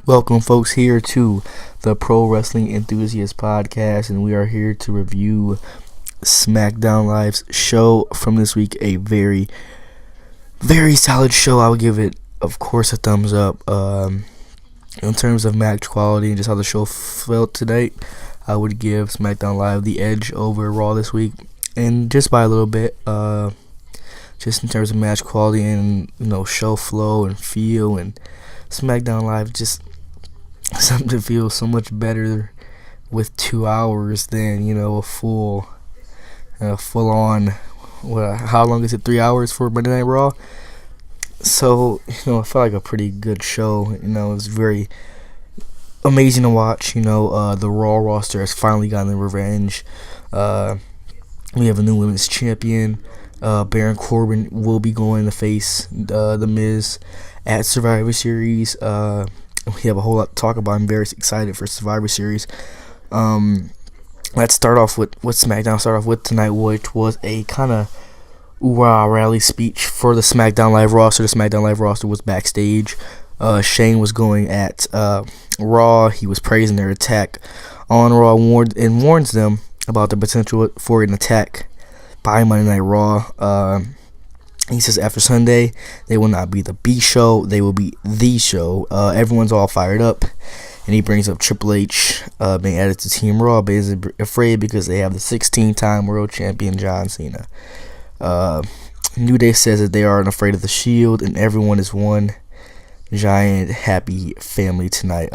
Welcome, folks, here to the Pro Wrestling Enthusiast Podcast, and we are here to review Smackdown Live's show from this week. A very, very solid show. I would give it, of course, a thumbs up. In terms of match quality and just how the show felt tonight, I would give Smackdown Live the edge over Raw this week, and just by a little bit. Just in terms of match quality and show flow and feel, and SmackDown Live just something to feel so much better with 2 hours than a full on. How long is it? 3 hours for Monday Night Raw. So it felt like a pretty good show. It was very amazing to watch. The Raw roster has finally gotten their revenge. We have a new women's champion. Baron Corbin will be going to face The Miz at Survivor Series. We have a whole lot to talk about. I'm very excited for Survivor Series. Let's start off with what SmackDown started off with tonight, which was a kind of hoorah rally speech for the SmackDown Live roster. The SmackDown Live roster was backstage. Shane was going at Raw. He was praising their attack on Raw and warns them about the potential for an attack by Monday Night Raw. He says after Sunday, they will not be the B show, they will be the show. Everyone's all fired up, and he brings up Triple H being added to Team Raw, but is afraid because they have the 16-time world champion John Cena. New Day says that they aren't afraid of the Shield, and everyone is one giant happy family tonight.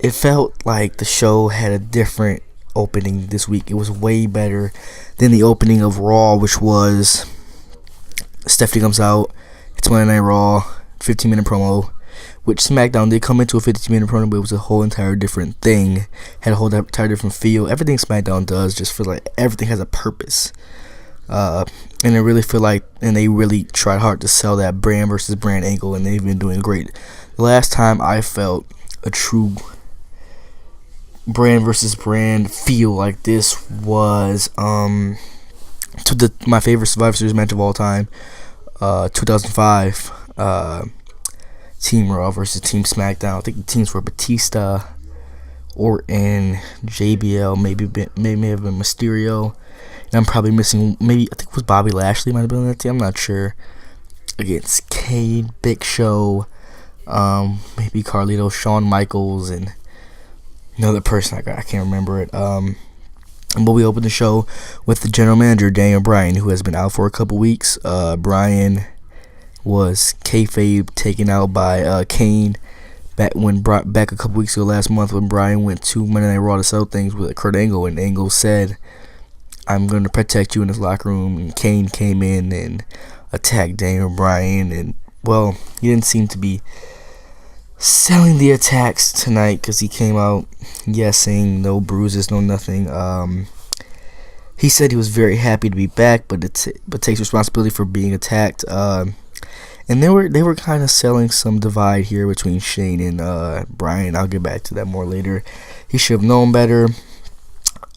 It felt like the show had a different opening this week. It was way better than the opening of Raw, which was Stephanie comes out, it's Monday Night Raw, 15-minute promo, which SmackDown did come into a 15-minute promo, but it was a whole entire different thing, had a whole entire different feel. Everything SmackDown does just feel like everything has a purpose, and I really feel like, and they really tried hard to sell that brand versus brand angle, and they've been doing great. The last time I felt a true brand versus brand feel like this was my favorite Survivor Series match of all time, 2005, Team Raw versus Team SmackDown. I think the teams were Batista, Orton, JBL, maybe have been Mysterio, and I'm probably missing, I think it was Bobby Lashley might have been on that team, I'm not sure, against Kane, Big Show, maybe Carlito, Shawn Michaels, and another person I can't remember it. But we opened the show with the general manager, Daniel Bryan, who has been out for a couple weeks. Bryan was kayfabe taken out by Kane back a couple weeks ago last month when Bryan went to Monday Night Raw to settle things with Kurt Angle, and Angle said, "I'm going to protect you in this locker room." And Kane came in and attacked Daniel Bryan, and he didn't seem to be selling the attacks tonight because he came out saying no bruises, no nothing. He said he was very happy to be back, but takes responsibility for being attacked. And they were kind of selling some divide here between Shane and Bryan. I'll get back to that more later. He should have known better.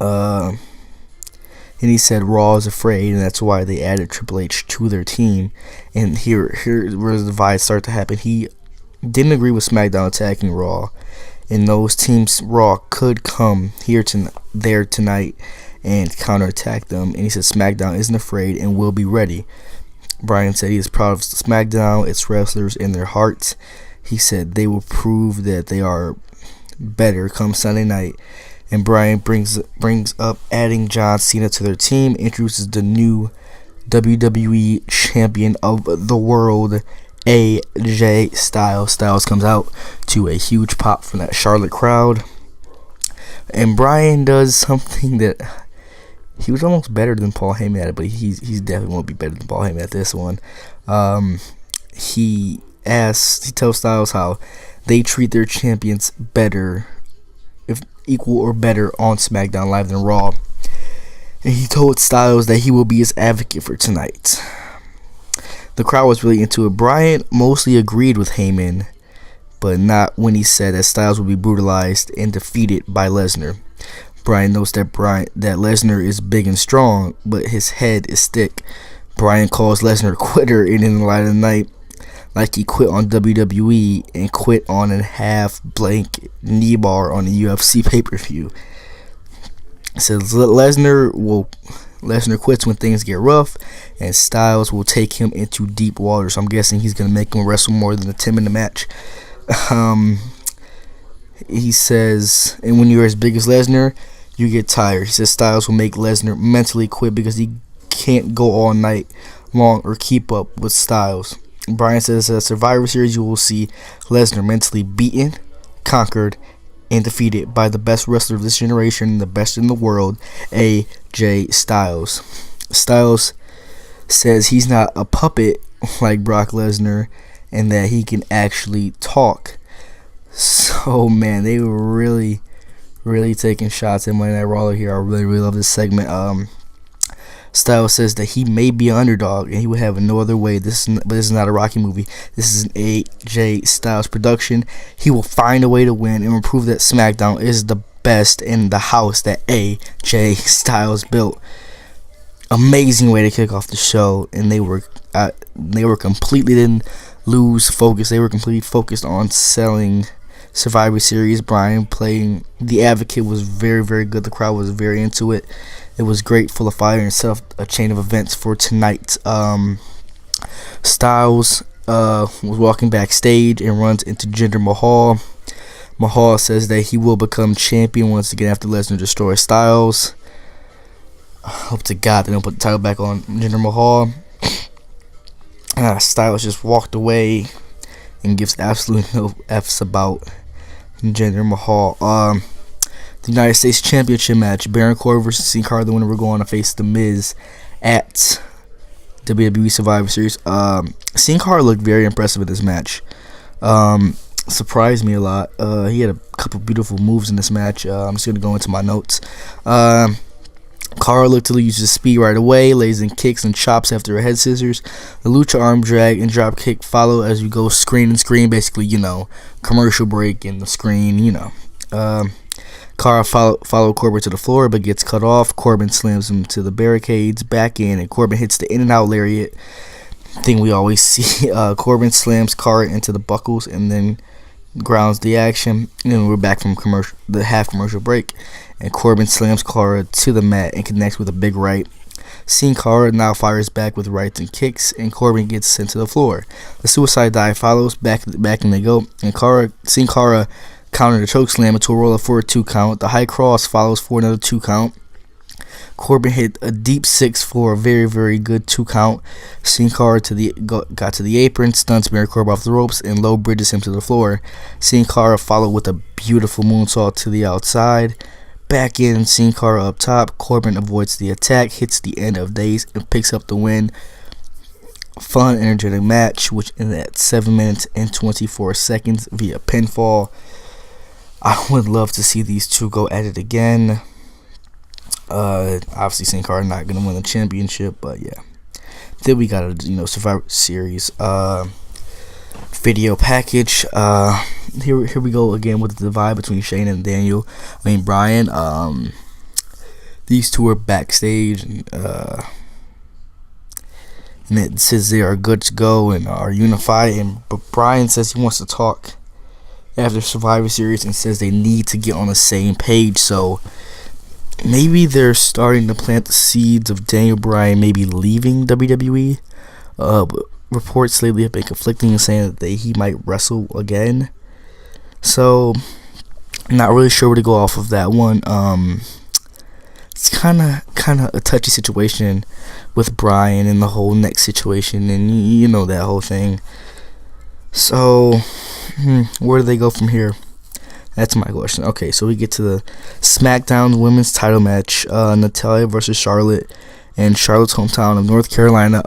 And he said Raw is afraid, and that's why they added Triple H to their team. And here where the divide started to happen. He didn't agree with SmackDown attacking Raw, and those teams Raw could come there tonight and counterattack them, and he said SmackDown isn't afraid and will be ready. Bryan said he is proud of SmackDown, its wrestlers, and their hearts. He said they will prove that they are better come Sunday night, and Bryan brings up adding John Cena to their team, introduces the new WWE champion of the world, AJ Styles. Styles comes out to a huge pop from that Charlotte crowd, and Bryan does something that he was almost better than Paul Heyman at it, but he's definitely won't be better than Paul Heyman at this one. He tells Styles how they treat their champions better, if equal or better, on SmackDown Live than Raw, and he told Styles that he will be his advocate for tonight. The crowd was really into it. Bryan mostly agreed with Heyman, but not when he said that Styles would be brutalized and defeated by Lesnar. Bryan notes that Lesnar is big and strong, but his head is thick. Bryan calls Lesnar a quitter, and in the light of the night, like he quit on WWE and quit on a half blank knee bar on a UFC pay-per-view. It says Lesnar quits when things get rough, and Styles will take him into deep water. So I'm guessing he's gonna make him wrestle more than a 10-minute match. He says, and when you're as big as Lesnar, you get tired. He says Styles will make Lesnar mentally quit because he can't go all night long or keep up with Styles. Bryan says at Survivor Series you will see Lesnar mentally beaten, conquered, and defeated by the best wrestler of this generation, the best in the world, AJ Styles. Styles says he's not a puppet like Brock Lesnar and that he can actually talk. So, man, they were really taking shots at Monday Night Raw here. I really love this segment. Styles says that he may be an underdog and he would have no other way. But this is not a Rocky movie. This is an AJ Styles production. He will find a way to win and will prove that SmackDown is the best in the house that AJ Styles built. Amazing way to kick off the show, and they were completely didn't lose focus. They were completely focused on selling Survivor Series. Bryan playing the advocate was very good. The crowd was very into it. It was great, full of fire, and set up a chain of events for tonight. Styles was walking backstage and runs into Jinder Mahal. Mahal says that he will become champion once again after Lesnar destroys Styles. I hope to God they don't put the title back on Jinder Mahal. Styles just walked away and gives absolutely no F's about Jinder Mahal. The United States Championship match, Baron Corbin versus Sin Cara, the winner will go on to face The Miz at WWE Survivor Series. Sin Cara looked very impressive in this match. Surprised me a lot. He had a couple beautiful moves in this match. I'm just going to go into my notes. Cara looked to use his speed right away, lays in kicks and chops after a head scissors. The lucha arm drag and drop kick follow as you go screen and screen, basically, commercial break and the screen, Cara followed Corbin to the floor but gets cut off. Corbin slams him to the barricades, back in, and Corbin hits the in and out lariat thing we always see. Corbin slams Cara into the buckles and then grounds the action. And then we're back from the half commercial break, and Corbin slams Cara to the mat and connects with a big right. Sin Cara now fires back with rights and kicks, and Corbin gets sent to the floor. The suicide dive follows, back and they go, and Sin Cara countered a choke slam into a roll up for a 2 count. The high cross follows for another 2 count. Corbin hit a deep 6 for a very good 2 count. Sin Cara got to the apron, stunts Baron Corbin off the ropes, and low bridges him to the floor. Sin Cara followed with a beautiful moonsault to the outside. Back in, Sin Cara up top. Corbin avoids the attack, hits the end of days, and picks up the win. Fun, energetic match, which ended at 7 minutes and 24 seconds via pinfall. I would love to see these two go at it again. Obviously, Sin Cara not gonna win the championship, but yeah. Then we got a Survivor Series video package. Here we go again with the divide between Shane and Bryan. These two are backstage, and it says they are good to go and are unified. But Bryan says he wants to talk after Survivor Series and says they need to get on the same page. So maybe they're starting to plant the seeds of Daniel Bryan maybe leaving WWE. But reports lately have been conflicting and saying that he might wrestle again. So not really sure where to go off of that one. It's kind of a touchy situation with Bryan and the whole neck situation, and that whole thing. So where do they go from here? That's my question. Okay, so we get to the SmackDown women's title match. Natalya versus Charlotte in Charlotte's hometown of North Carolina.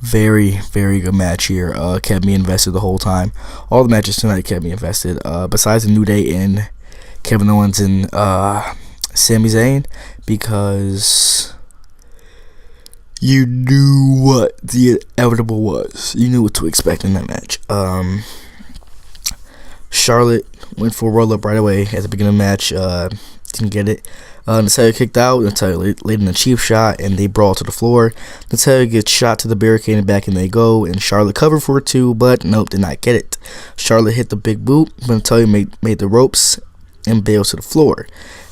Very good match here. Kept me invested the whole time. All the matches tonight kept me invested. Besides the New Day and Kevin Owens and Sami Zayn, because you knew what the inevitable was. You knew what to expect in that match. Charlotte went for a roll-up right away at the beginning of the match. Didn't get it. Natalia kicked out. Natalia laid in a cheap shot, and they brawl to the floor. Natalia gets shot to the barricade and back, and they go. And Charlotte covered for 2, but nope, did not get it. Charlotte hit the big boot, but Natalia made the ropes and bails to the floor.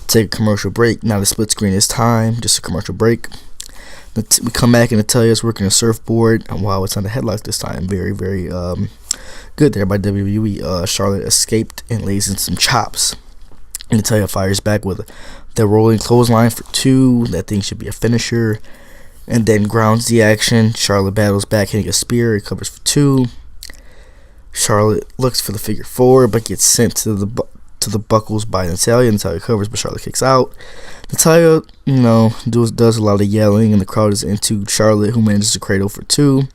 Take a commercial break. Not a split screen this time, just a commercial break. We come back and Natalia's working a surfboard. And wow, it's on the headlock this time. Very, very good there by WWE. Charlotte escaped and lays in some chops. And Natalia fires back with the rolling clothesline for 2. That thing should be a finisher. And then grounds the action. Charlotte battles back, hitting a spear. It covers for 2. Charlotte looks for the figure 4, but gets sent to the buckles by Natalia. Natalia covers, but Charlotte kicks out. Natalia, does a lot of yelling, and the crowd is into Charlotte, who manages to cradle for 2.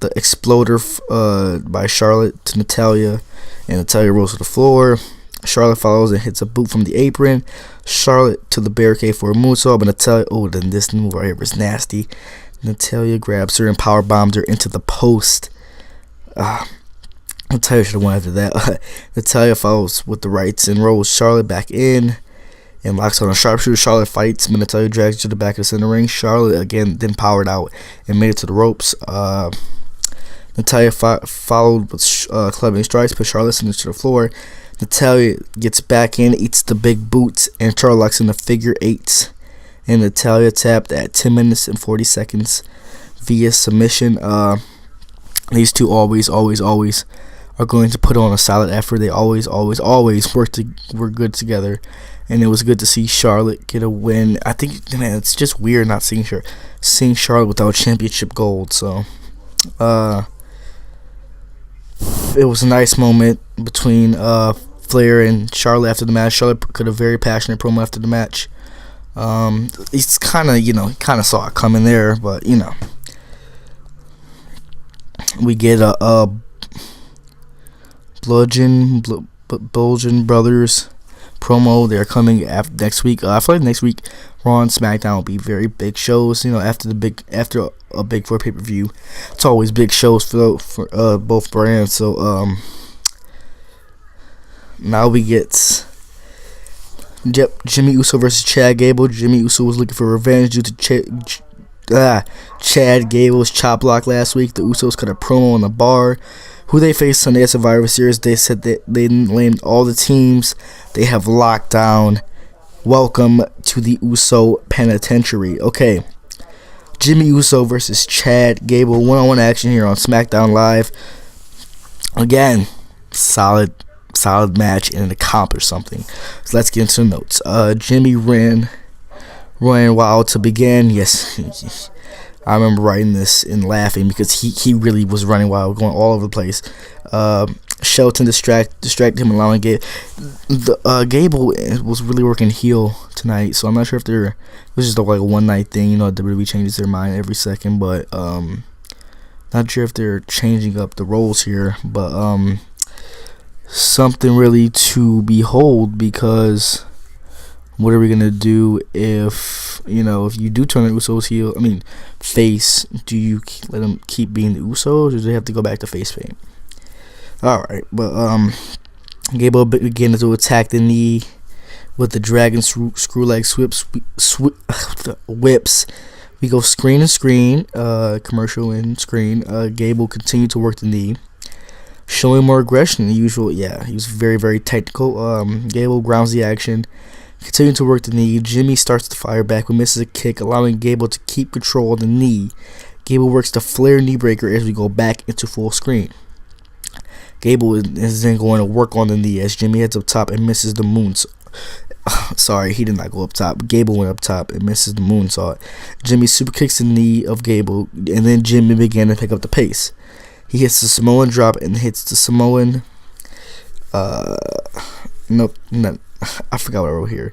The exploder by Charlotte to Natalia, and Natalia rolls to the floor. Charlotte follows and hits a boot from the apron. Charlotte to the barricade for a moonsault, but Natalia, then this move right here was nasty. Natalia grabs her and power bombs her into the post. Natalia should have won after that. Natalia follows with the rights and rolls Charlotte back in and locks on a sharpshooter. Charlotte fights, but Natalia drags her to the back of the center ring. Charlotte again then powered out and made it to the ropes. Natalia followed with clubbing strikes, but Charlotte sends her to the floor. Natalia gets back in, eats the big boots, and Charlotte locks in the figure 8. And Natalia tapped at 10 minutes and 40 seconds via submission. These two always are going to put on a solid effort. They always work good together, and it was good to see Charlotte get a win. I think, man, it's just weird not seeing Charlotte without championship gold. So, it was a nice moment between Flair and Charlotte after the match. Charlotte cut a very passionate promo after the match. He's kind of saw it coming there, but we get a Bludgeon Brothers promo. They're coming after next week. I feel like next week Raw and SmackDown will be very big shows. After a big 4 pay-per-view, it's always big shows for both brands. So now we get Jimmy Uso versus Chad Gable. Jimmy Uso was looking for revenge due to Chad Gable's chop block last week. The Usos cut a promo on the Bar, who they faced Sunday at Survivor Series. They said that they named all the teams they have locked down. Welcome to the Uso Penitentiary. Okay, Jimmy Uso versus Chad Gable, one-on-one action here on SmackDown Live. Again, solid match, and it accomplished something. So let's get into the notes. Jimmy ran wild to begin. Yes, I remember writing this and laughing because he really was running wild, going all over the place. Shelton distracted him, allowing Gable was really working heel tonight. So I'm not sure if it was just like a one night thing. WWE changes their mind every second, but not sure if they're changing up the roles here. But something really to behold, because what are we gonna do if you do turn the Usos heel? Face. Do you let them keep being the Usos, or do they have to go back to face paint? All right, but Gable began to attack the knee with the dragon screw leg whips. We go screen and screen, commercial and screen. Gable continued to work the knee, showing more aggression than usual. Yeah, he was very, very technical. Gable grounds the action, continuing to work the knee. Jimmy starts to fire back but misses a kick, allowing Gable to keep control of the knee. Gable works the Flair knee breaker as we go back into full screen. Gable is then going to work on the knee as Jimmy heads up top and misses the moonsault. Sorry, he did not go up top. Gable went up top and misses the moonsault. Jimmy super kicks the knee of Gable, and then Jimmy began to pick up the pace. He hits the Samoan drop and hits the Samoan. Nope, I forgot what I wrote here.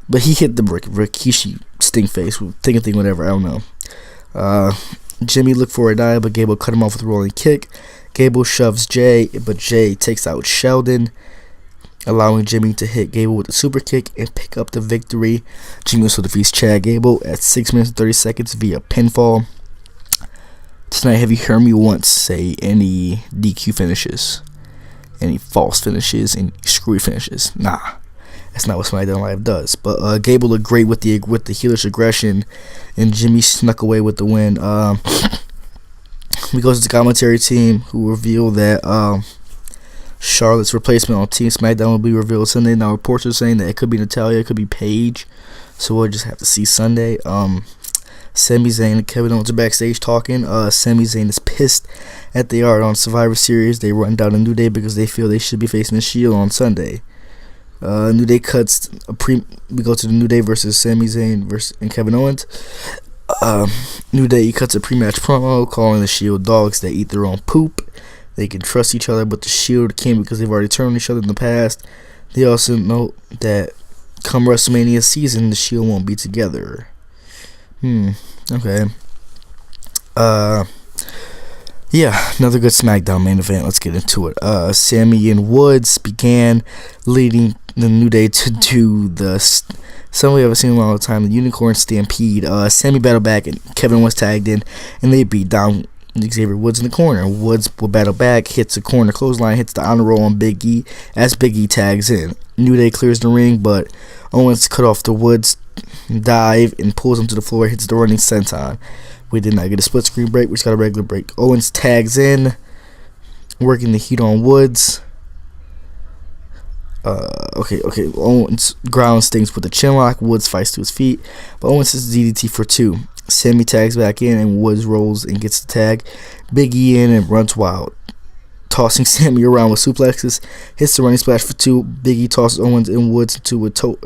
But he hit the Rikishi stink face, thing, whatever, I don't know. Jimmy looked for a dive, but Gable cut him off with a rolling kick. Gable shoves Jay, but Jay takes out Sheldon, allowing Jimmy to hit Gable with a super kick and pick up the victory. Jimmy also defeats Chad Gable at 6 minutes and 30 seconds via pinfall. Tonight, have you heard me once say any DQ finishes? Any false finishes? Any screwy finishes? Nah. That's not what SmackDown Live does. But Gable looked great with the heelish aggression, and Jimmy snuck away with the win. We go to the commentary team, who revealed that Charlotte's replacement on Team SmackDown will be revealed Sunday. Now reports are saying that it could be Natalya, it could be Paige, so we'll just have to see Sunday. Sami Zayn and Kevin Owens are backstage talking. Sami Zayn is pissed at they are on Survivor Series. They run down a New Day because they feel they should be facing the Shield on Sunday. New Day cuts we go to the New Day versus Sami Zayn and Kevin Owens. New Day cuts a pre-match promo calling the Shield dogs that eat their own poop. They can trust each other, but the Shield can't because they've already turned on each other in the past. They also note that come WrestleMania season, the Shield won't be together. Okay. Yeah, another good SmackDown main event. Let's get into it. Sammy and Woods began leading the New Day to do something we haven't seen in a long time, the Unicorn Stampede. Sammy battled back and Kevin was tagged in, and they beat down Xavier Woods in the corner. Woods will battle back, hits a corner clothesline, hits the honor roll on Big E as Big E tags in. New Day clears the ring, but Owens cut off the Woods dive and pulls him to the floor, hits the running senton. We did not get a split screen break, we just got a regular break. Owens tags in, working the heat on Woods. Okay. Owens ground stings with a chin lock. Woods fights to his feet, but Owens hits DDT for 2. Sammy tags back in, and Woods rolls and gets the tag. Big E in and runs wild, tossing Sammy around with suplexes. Hits the running splash for 2. Big E tosses Owens and Woods into a tope,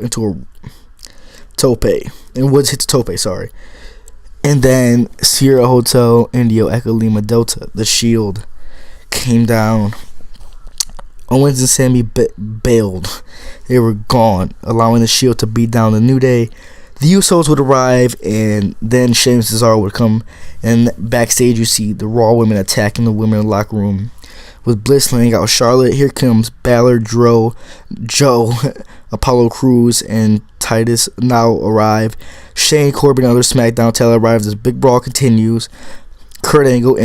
and Woods hits a tope. Sorry. And then Sierra Hotel, Indio, Echo Lima Delta, the Shield came down. Owens and Sammy bailed. They were gone, allowing the Shield to beat down the New Day. The Usos would arrive, and then Sheamus and Cesaro would come. And backstage, you see the Raw women attacking the women in the locker room, with Bliss laying out Charlotte. Here comes Balor, Joe, Apollo Crews, and Titus now arrive. Shane, Corbin, and other SmackDown talent arrives as Big Brawl continues. Kurt Angle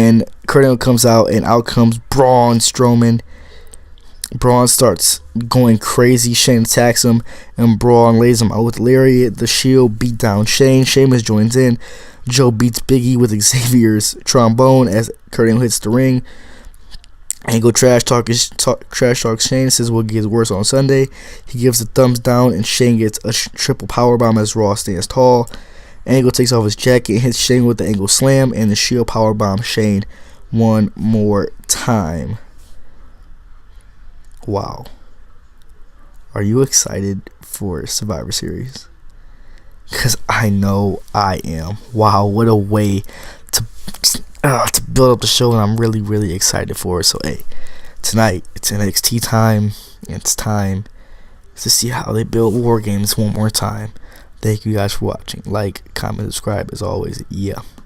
comes out, and out comes Braun Strowman. Braun starts going crazy. Shane attacks him, and Braun lays him out with lariat. The Shield beat down Shane. Sheamus joins in. Joe beats Big E with Xavier's trombone as Kurt Angle hits the ring. Angle trash talks Shane, says what gets worse on Sunday. He gives a thumbs down, and Shane gets a triple powerbomb as Raw stands tall. Angle takes off his jacket and hits Shane with the Angle slam, and the Shield powerbomb Shane one more time. Wow. Are you excited for Survivor Series? Because I know I am. Wow, what a way to build up the show, and I'm really, really excited for it. So, hey, tonight, it's NXT time. It's time to see how they build War Games one more time. Thank you guys for watching. Like, comment, subscribe, as always. Yeah.